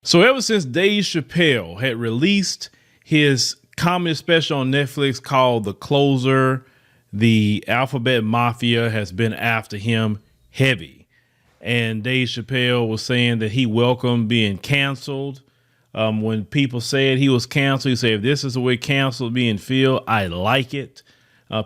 So ever since Dave Chappelle had released his comedy special on Netflix called The Closer, the Alphabet Mafia has been after him heavy. And Dave Chappelle was saying that he welcomed being canceled. When people said he was canceled, he said, if this is the way canceled being feel, I like it.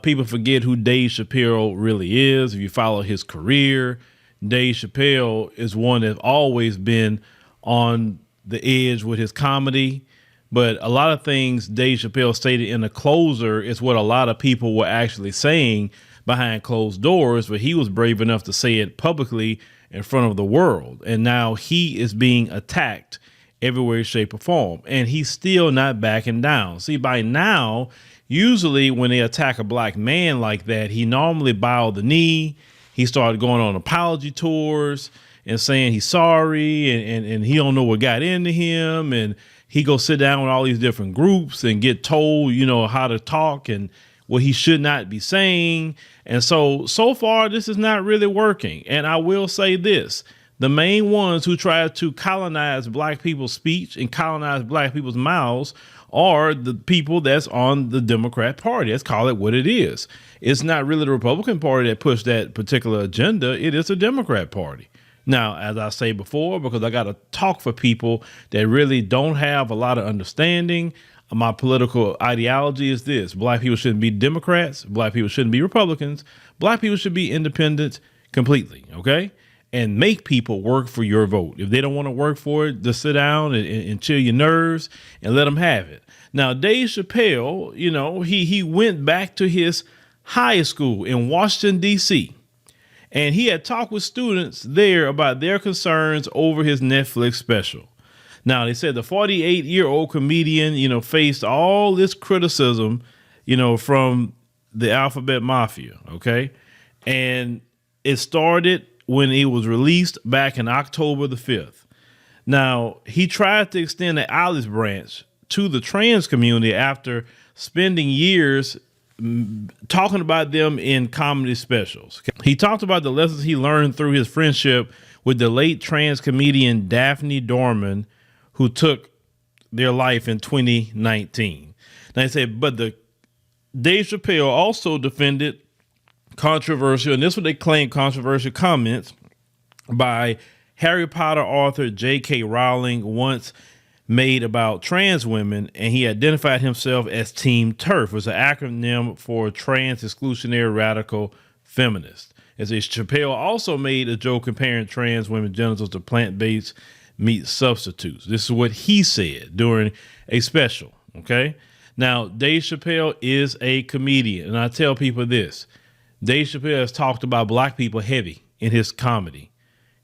People forget who Dave Chappelle really is. If you follow his career, Dave Chappelle is one that's always been on the edge with his comedy. But a lot of things Dave Chappelle stated in The Closer is what a lot of people were actually saying behind closed doors, but he was brave enough to say it publicly in front of the world. And now he is being attacked everywhere, shape, or form. And he's still not backing down. See, by now, usually when they attack a black man like that, he normally bowed the knee. He started going on apology tours and saying he's sorry and he don't know what got into him. And he go sit down with all these different groups and get told, you know, how to talk and what he should not be saying. And so far, this is not really working. And I will say this, the main ones who try to colonize black people's speech and colonize black people's mouths are the people that's on the Democrat Party. Let's call it what it is. It's not really the Republican Party that pushed that particular agenda. It is the Democrat Party. Now, as I say before, because I got to talk for people that really don't have a lot of understanding, my political ideology is this. Black people shouldn't be Democrats. Black people shouldn't be Republicans. Black people should be independent completely, okay? And make people work for your vote. If they don't want to work for it, just sit down and chill your nerves and let them have it. Now, Dave Chappelle, you know, he went back to his high school in Washington, D.C., and he had talked with students there about their concerns over his Netflix special. Now, they said the 48-year-old comedian, you know, faced all this criticism, you know, from the Alphabet Mafia. OK, and it started when it was released back in October the 5th. Now, he tried to extend the olive branch to the trans community after spending years talking about them in comedy specials. He talked about the lessons he learned through his friendship with the late trans comedian Daphne Dorman, who took their life in 2019. Now, they said, but Dave Chappelle also defended controversial, and this is what they claim, controversial comments by Harry Potter author J.K. Rowling once made about trans women, and he identified himself as Team TERF, was an acronym for Trans Exclusionary Radical Feminist. As Chappelle also made a joke comparing trans women's genitals to plant-based meat substitutes. This is what he said during a special. Okay. Now, Dave Chappelle is a comedian, and I tell people this. Dave Chappelle has talked about black people heavy in his comedy.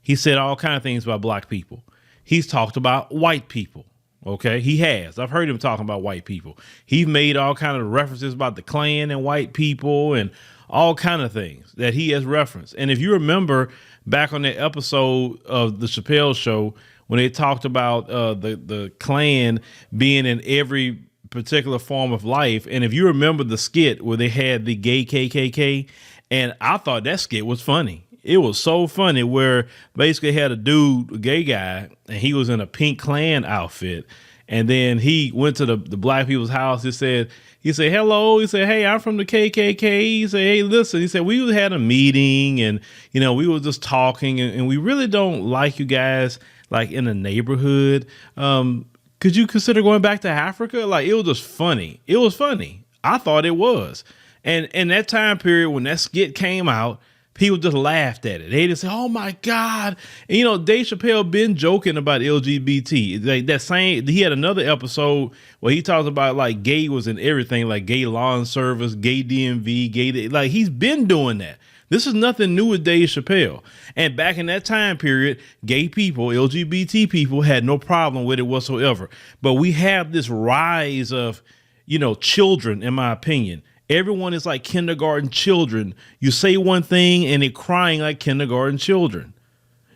He said all kinds of things about black people. He's talked about white people. OK, he has. I've heard him talking about white people. He's made all kinds of references about the Klan and white people and all kinds of things that he has referenced. And if you remember back on that episode of the Chappelle show, when they talked about the Klan being in every particular form of life. And if you remember the skit where they had the gay KKK, and I thought that skit was funny. It was so funny where basically had a dude, a gay guy, and he was in a pink Klan outfit. And then he went to the black people's house. He said, hello. He said, hey, I'm from the KKK. He said, hey, listen. He said, we had a meeting and, you know, we were just talking and we really don't like you guys like in the neighborhood. Could you consider going back to Africa? Like, it was just funny. It was funny. I thought it was. And in that time period, when that skit came out, people just laughed at it. They just said, oh my God. And, you know, Dave Chappelle been joking about LGBT. Like that same, he had another episode where he talks about like gay was in everything, like gay lawn service, gay DMV, gay, like he's been doing that. This is nothing new with Dave Chappelle. And back in that time period, gay people, LGBT people had no problem with it whatsoever. But we have this rise of, you know, children, in my opinion. Everyone is like kindergarten children. You say one thing and they're crying like kindergarten children.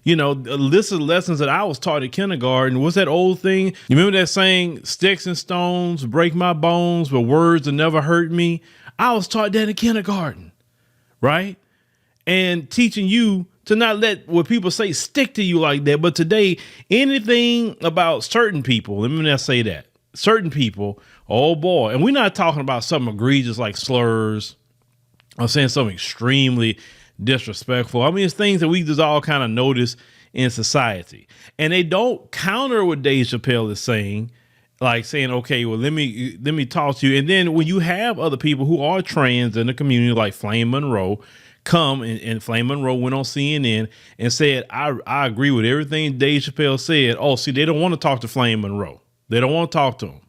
You know, a list of lessons that I was taught at kindergarten. What's that old thing? You remember that saying, sticks and stones break my bones, but words will never hurt me? I was taught that in kindergarten, right? And teaching you to not let what people say stick to you like that. But today, anything about certain people, let me not say that, certain people, oh boy, and we're not talking about something egregious like slurs. I'm saying something extremely disrespectful. I mean, it's things that we just all kind of notice in society, and they don't counter what Dave Chappelle is saying, like saying, okay, well, let me talk to you. And then when you have other people who are trans in the community, like Flame Monroe, come and Flame Monroe went on CNN and said, I agree with everything Dave Chappelle said. Oh, see, they don't want to talk to Flame Monroe. They don't want to talk to him.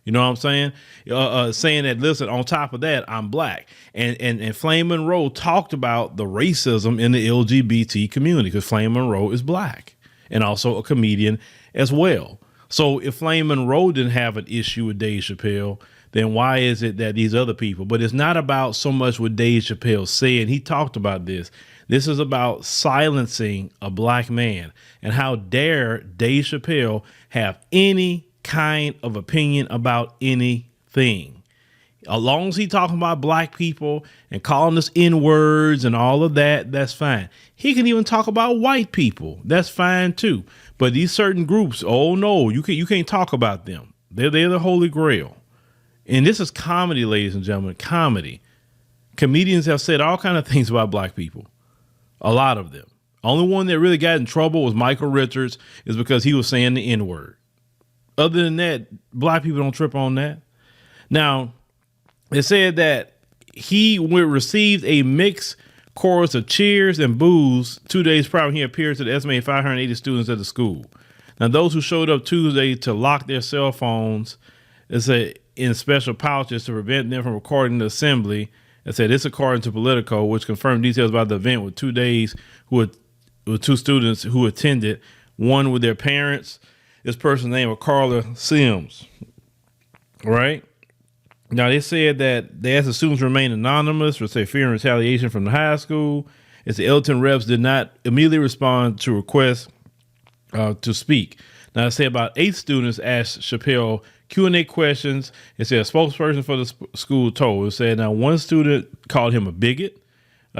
You know what I'm saying? Saying that, listen, on top of that, I'm black. And Flame Monroe talked about the racism in the LGBT community because Flame Monroe is black and also a comedian as well. So if Flame Monroe didn't have an issue with Dave Chappelle, then why is it that these other people? But it's not about so much what Dave Chappelle said. He talked about this. This is about silencing a black man. And how dare Dave Chappelle have any kind of opinion about anything. As long as he talking about black people and calling us N-words and all of that, that's fine. He can even talk about white people. That's fine too. But these certain groups, oh no, you can't talk about them. They're the Holy Grail. And this is comedy, ladies and gentlemen, comedy. Comedians have said all kinds of things about black people. A lot of them. Only one that really got in trouble was Michael Richards, is because he was saying the N-word. Other than that, black people don't trip on that. Now, it said that he received a mixed chorus of cheers and boos 2 days prior when he appeared to the estimated 580 students at the school. Now, those who showed up Tuesday to lock their cell phones, it said, in special pouches to prevent them from recording the assembly. It said this according to Politico, which confirmed details about the event with 2 days with two students who attended, one with their parents. This person's name was Carla Sims. Right? Now, they said that they asked the students to remain anonymous for, say, fear and retaliation from the high school. As the Elton reps did not immediately respond to requests to speak. Now, they say about 8 students asked Chappelle Q&A questions. It said a spokesperson for the school told. It said, now, one student called him a bigot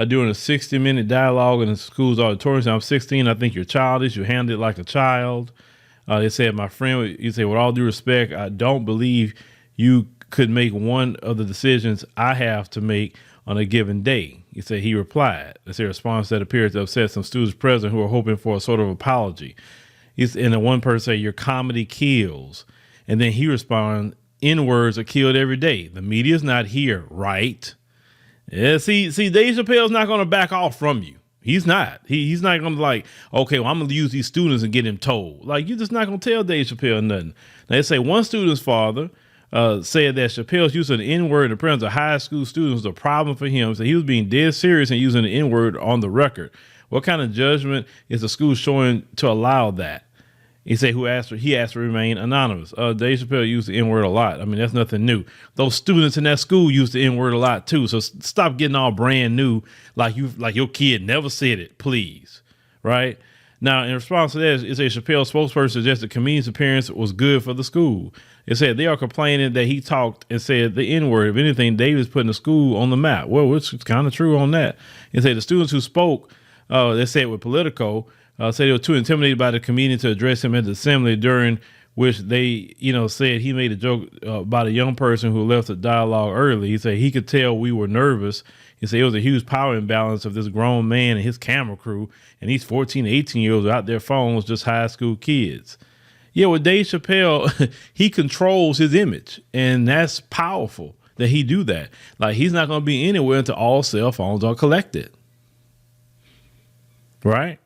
during a 60-minute dialogue in the school's auditorium. Said, I'm 16. I think you're childish. You handled it like a child. They said, my friend, you say, with all due respect, I don't believe you could make one of the decisions I have to make on a given day. He said he replied. It's a response that appeared to upset some students present who were hoping for a sort of apology. And the one person said, your comedy kills. And then he responded, N-words are killed every day. The media's not here, right? Yeah, see, Dave Chappelle's not going to back off from you. He's not. He's not going to like, okay, well, I'm going to use these students and get him told. Like, you're just not going to tell Dave Chappelle nothing. Now, they say one student's father said that Chappelle's use of the N-word in the presence of high school students was a problem for him. So he was being dead serious and using the N-word on the record. What kind of judgment is the school showing to allow that? He said he asked to remain anonymous. Dave Chappelle used the N-word a lot. I mean, that's nothing new. Those students in that school used the N-word a lot too. So stop getting all brand new like your kid never said it, please. Right? Now, in response to that, it's a Chappelle spokesperson suggested the comedian's appearance was good for the school. It said they are complaining that he talked and said the N-word. If anything, Dave is putting the school on the map. Well, it's kind of true on that. It said the students who spoke, they said with Politico, said they were too intimidated by the comedian to address him at the assembly, during which they, said he made a joke about a young person who left the dialogue early. He said he could tell we were nervous. He said it was a huge power imbalance of this grown man and his camera crew, and these 14, 18-year-olds out their phones, just high school kids. Yeah, with Dave Chappelle, he controls his image, and that's powerful that he do that. Like, he's not going to be anywhere until all cell phones are collected. Right?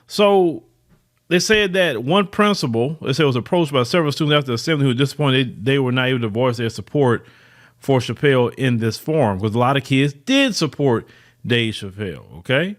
So they said that one principal, they said, was approached by several students after the assembly who were disappointed they were not able to voice their support for Chappelle in this forum, because a lot of kids did support Dave Chappelle. Okay.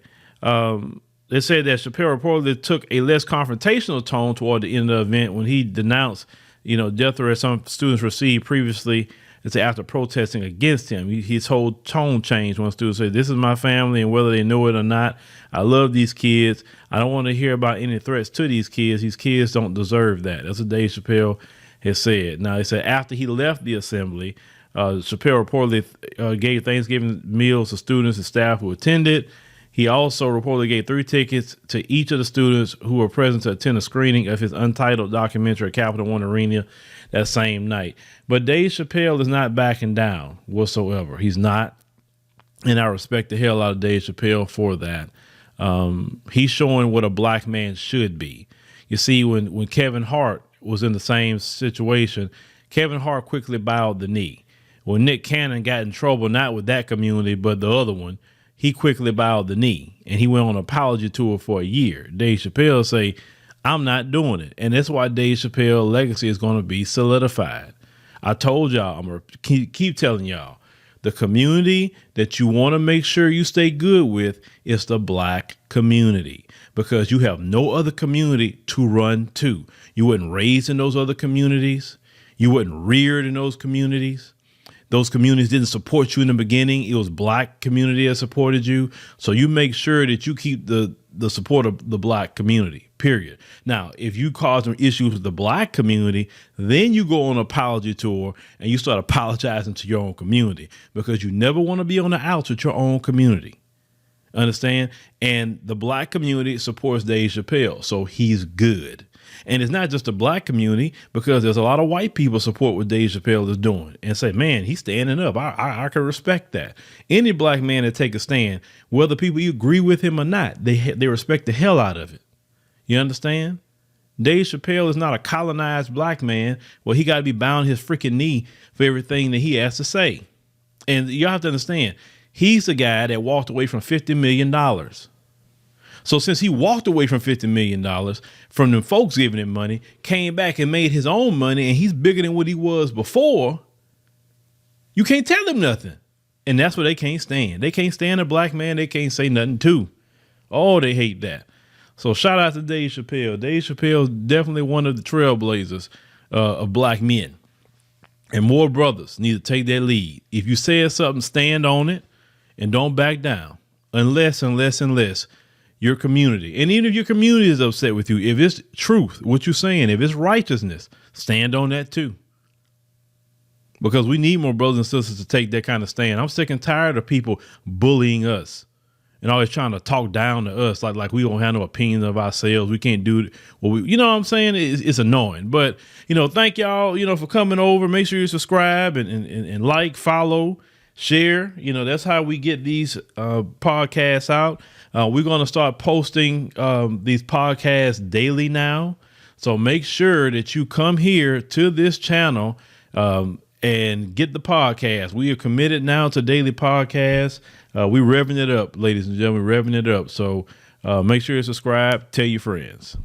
They said that Chappelle reportedly took a less confrontational tone toward the end of the event when he denounced, death threats some students received previously. They say after protesting against him, his whole tone changed when students say, "This is my family, and whether they know it or not, I love these kids. I don't want to hear about any threats to these kids. These kids don't deserve that." That's what Dave Chappelle has said. Now, they said after he left the assembly, Chappelle reportedly gave Thanksgiving meals to students and staff who attended. He also reportedly gave 3 tickets to each of the students who were present to attend a screening of his untitled documentary at Capital One Arena that same night. But Dave Chappelle is not backing down whatsoever. He's not. And I respect the hell out of Dave Chappelle for that. He's showing what a black man should be. You see, when Kevin Hart was in the same situation, Kevin Hart quickly bowed the knee. When Nick Cannon got in trouble, not with that community, but the other one, he quickly bowed the knee, and he went on an apology tour for a year. Dave Chappelle say, "I'm not doing it." And that's why Dave Chappelle's legacy is going to be solidified. I told y'all, I'm going to keep telling y'all, the community that you want to make sure you stay good with is the black community, because you have no other community to run to. You weren't raised in those other communities. You weren't reared in those communities. Those communities didn't support you in the beginning. It was black community that supported you. So you make sure that you keep the support of the black community, period. Now, if you cause some issues with the black community, then you go on an apology tour and you start apologizing to your own community, because you never want to be on the outs with your own community. Understand? And the black community supports Dave Chappelle, so he's good. And it's not just the black community, because there's a lot of white people support what Dave Chappelle is doing and say, man, he's standing up. I can respect that. Any black man that take a stand, whether people you agree with him or not, they respect the hell out of it. You understand? Dave Chappelle is not a colonized black man. Well, he got to be bound his freaking knee for everything that he has to say. And you have to understand, he's the guy that walked away from $50 million. So since he walked away from $50 million from them folks giving him money, came back and made his own money, and he's bigger than what he was before, you can't tell him nothing. And that's what they can't stand. They can't stand a black man they can't say nothing to. Oh, they hate that. So shout out to Dave Chappelle. Dave Chappelle is definitely one of the trailblazers of black men. And more brothers need to take that lead. If you said something, stand on it and don't back down. Unless your community, and even if your community is upset with you, if it's truth, what you're saying, if it's righteousness, stand on that too. Because we need more brothers and sisters to take that kind of stand. I'm sick and tired of people bullying us and always trying to talk down to us like we don't have no opinions of ourselves. We can't do what we, you know what I'm saying? It's annoying. But, thank y'all, for coming over. Make sure you subscribe and like, follow, share. That's how we get these podcasts out. We're going to start posting these podcasts daily now. So make sure that you come here to this channel and get the podcast. We are committed now to daily podcasts. We're revving it up, ladies and gentlemen, revving it up. So make sure you subscribe. Tell your friends.